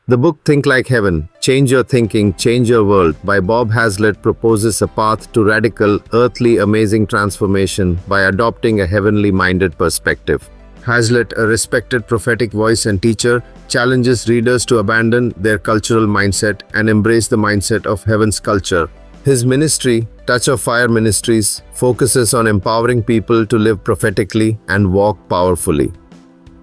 The book Think Like Heaven, Change Your Thinking, Change Your World by Bob Hazlitt proposes a path to radical, earthly, amazing transformation by adopting a heavenly-minded perspective. Hazlitt, a respected prophetic voice and teacher, challenges readers to abandon their cultural mindset and embrace the mindset of heaven's culture. His ministry, Touch of Fire Ministries, focuses on empowering people to live prophetically and walk powerfully.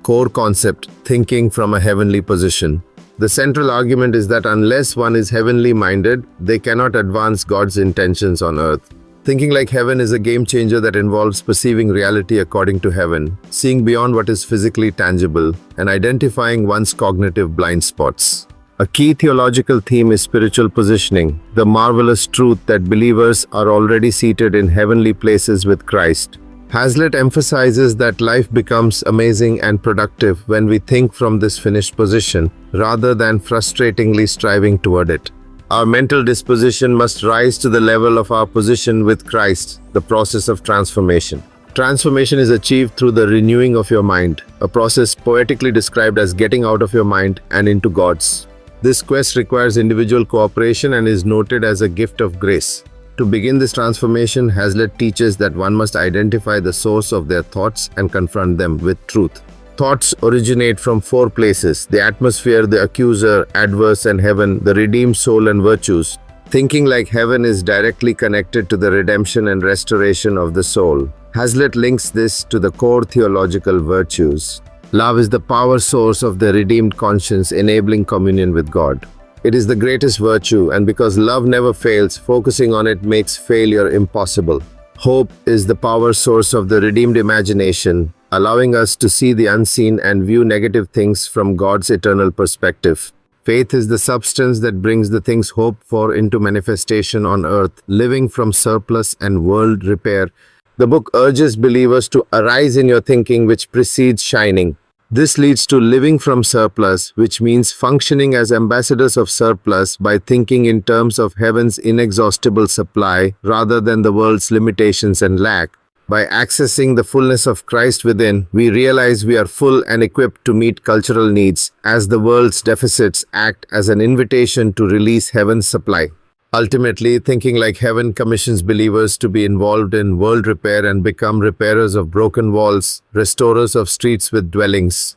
Core concept, thinking from a heavenly position. The central argument is that unless one is heavenly minded, they cannot advance God's intentions on earth. Thinking like heaven is a game changer that involves perceiving reality according to heaven, seeing beyond what is physically tangible, and identifying one's cognitive blind spots. A key theological theme is spiritual positioning, the marvelous truth that believers are already seated in heavenly places with Christ. Hazlitt emphasizes that life becomes amazing and productive when we think from this finished position, rather than frustratingly striving toward it. Our mental disposition must rise to the level of our position with Christ, the process of transformation. Transformation is achieved through the renewing of your mind, a process poetically described as getting out of your mind and into God's. This quest requires individual cooperation and is noted as a gift of grace. To begin this transformation, Hazlitt teaches that one must identify the source of their thoughts and confront them with truth. Thoughts originate from four places: the atmosphere, the accuser, adverse, and heaven, the redeemed soul and virtues. Thinking like heaven is directly connected to the redemption and restoration of the soul. Hazlitt links this to the core theological virtues. Love is the power source of the redeemed conscience, enabling communion with God. It is the greatest virtue, and because love never fails, focusing on it makes failure impossible. Hope is the power source of the redeemed imagination, allowing us to see the unseen and view negative things from God's eternal perspective. Faith is the substance that brings the things hoped for into manifestation on earth, living from surplus and world repair. The book urges believers to arise in your thinking, which precedes shining. This leads to living from surplus, which means functioning as ambassadors of surplus by thinking in terms of heaven's inexhaustible supply rather than the world's limitations and lack. By accessing the fullness of Christ within, we realize we are full and equipped to meet cultural needs, as the world's deficits act as an invitation to release heaven's supply. Ultimately, Thinking Like Heaven commissions believers to be involved in world repair and become repairers of broken walls, restorers of streets with dwellings.